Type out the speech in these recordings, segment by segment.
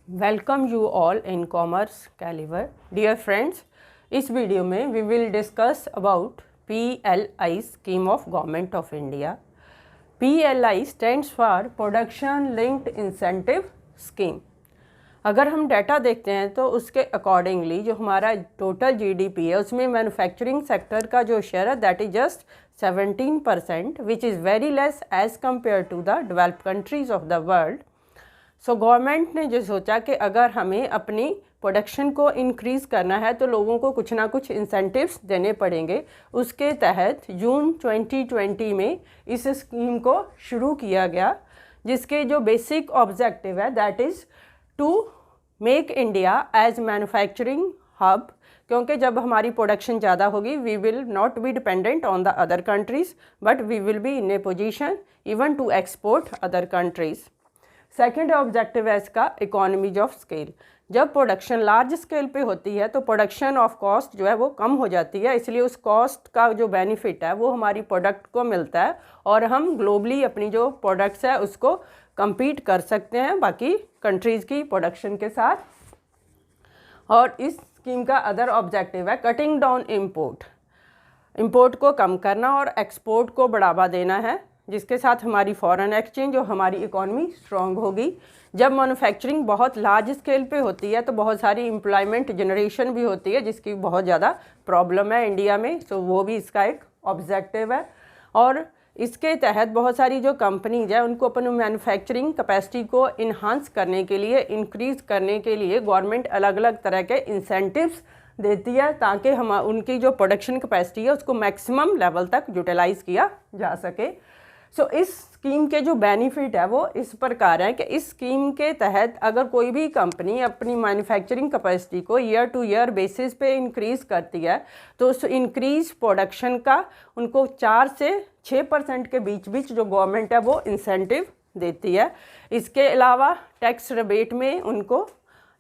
Welcome you all in Commerce Caliber. Dear friends, इस वीडियो में we will discuss about PLI scheme of government of India. PLI stands for production linked incentive scheme. अगर हम data देखते हैं तो उसके अकॉर्डिंगली जो हमारा टोटल GDP है उसमें मैन्युफैक्चरिंग सेक्टर का जो शेयर है that is just 17%, which is very less as compare to the developed countries of the world. So government ने जो सोचा कि अगर हमें अपनी प्रोडक्शन को इंक्रीज़ करना है तो लोगों को कुछ ना कुछ इंसेंटिव्स देने पड़ेंगे। उसके तहत जून 2020 में इस स्कीम को शुरू किया गया, जिसके जो बेसिक ऑब्जेक्टिव है that is to make India as manufacturing hub, क्योंकि जब हमारी प्रोडक्शन ज़्यादा होगी we will not be dependent on the other countries but we will be in a position even to export other countries. Second objective है इसका economies of scale. जब production large scale पे होती है तो प्रोडक्शन ऑफ कॉस्ट जो है वो कम हो जाती है, इसलिए उस कॉस्ट का जो बेनिफिट है वो हमारी प्रोडक्ट को मिलता है और हम ग्लोबली अपनी जो प्रोडक्ट्स है उसको compete कर सकते हैं बाकी कंट्रीज़ की प्रोडक्शन के साथ। और इस स्कीम का अदर ऑब्जेक्टिव है कटिंग डाउन इंपोर्ट को कम करना और एक्सपोर्ट को बढ़ावा देना है, जिसके साथ हमारी फॉरेन एक्सचेंज और हमारी इकोनॉमी स्ट्रॉन्ग होगी। जब मैन्युफैक्चरिंग बहुत लार्ज स्केल पे होती है तो बहुत सारी एम्प्लॉयमेंट जनरेशन भी होती है, जिसकी बहुत ज़्यादा प्रॉब्लम है इंडिया में, सो वो भी इसका एक ऑब्जेक्टिव है। और इसके तहत बहुत सारी जो कंपनीज है उनको अपनी मैन्युफैक्चरिंग कैपेसिटी को इन्हांस करने के लिए, इंक्रीज़ करने के लिए गवर्नमेंट अलग अलग तरह के इंसेंटिव्स देती है ताकि हम उनकी जो प्रोडक्शन कैपेसिटी है उसको मैक्सिमम लेवल तक यूटिलाइज़ किया जा सके। सो इस स्कीम के जो बेनिफिट है वो इस प्रकार है कि इस स्कीम के तहत अगर कोई भी कंपनी अपनी मैन्युफैक्चरिंग कैपेसिटी को ईयर टू ईयर बेसिस पे इंक्रीज़ करती है तो उस इंक्रीज प्रोडक्शन का उनको 4 से 6% के बीच जो गवर्नमेंट है वो इंसेंटिव देती है। इसके अलावा टैक्स रिबेट में उनको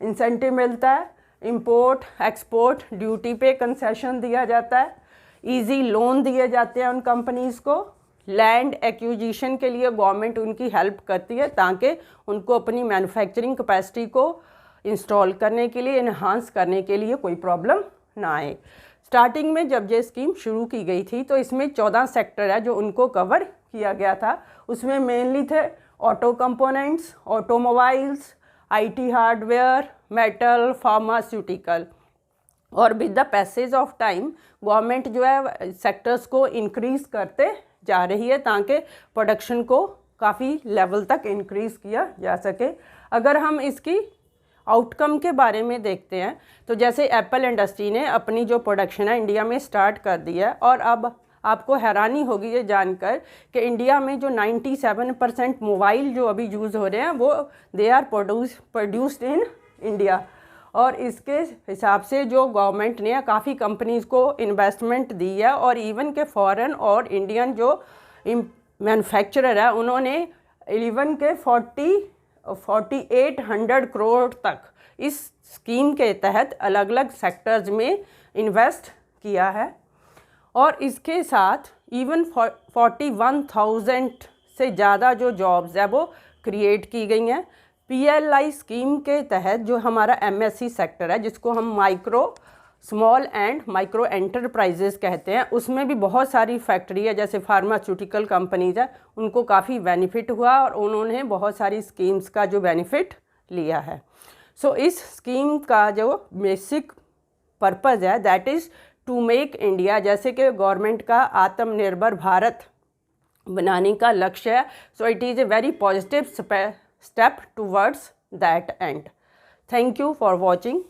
इंसेंटिव मिलता है, इंपोर्ट एक्सपोर्ट ड्यूटी पे कंसेशन दिया जाता है, ईजी लोन दिए जाते हैं उन कंपनीज़ को, लैंड एक्विजिशन के लिए गवर्नमेंट उनकी हेल्प करती है ताकि उनको अपनी मैन्युफैक्चरिंग कैपेसिटी को इंस्टॉल करने के लिए, इन्हांस करने के लिए कोई प्रॉब्लम ना आए। स्टार्टिंग में जब ये स्कीम शुरू की गई थी तो इसमें 14 सेक्टर है जो उनको कवर किया गया था। उसमें मेनली थे auto components, automobiles, IT hardware, metal, pharmaceutical. और with the passage of time government जो है सेक्टर्स को इंक्रीज़ करते जा रही है ताकि प्रोडक्शन को काफ़ी लेवल तक इंक्रीज़ किया जा सके। अगर हम इसकी आउटकम के बारे में देखते हैं तो जैसे एप्पल इंडस्ट्री ने अपनी जो प्रोडक्शन है इंडिया में स्टार्ट कर दी है और अब आपको हैरानी होगी ये जानकर कि इंडिया में जो 97% मोबाइल जो अभी यूज़ हो रहे हैं वो they are produced in India. और इसके हिसाब से जो गवर्नमेंट ने काफ़ी कंपनीज़ को इन्वेस्टमेंट दी है और इवन के फॉरेन और इंडियन जो मैन्युफैक्चरर है उन्होंने 4800 करोड़ तक इस स्कीम के तहत अलग अलग सेक्टर्स में इन्वेस्ट किया है। और इसके साथ इवन 41,000 से ज़्यादा जो जॉब्स है वो क्रिएट की गई हैं। PLI स्कीम के तहत जो हमारा MSC सेक्टर है जिसको हम स्मॉल एंड माइक्रो एंटरप्राइजेस कहते हैं, उसमें भी बहुत सारी फैक्ट्री है जैसे फार्मास्यूटिकल कंपनीज है, उनको काफ़ी बेनिफिट हुआ और उन्होंने बहुत सारी स्कीम्स का जो बेनिफिट लिया है। सो इस स्कीम का जो बेसिक पर्पज़ है that is to make India, जैसे कि गवर्नमेंट का आत्मनिर्भर भारत बनाने का लक्ष्य है। So it is a very positive step towards that end. Thank you for watching.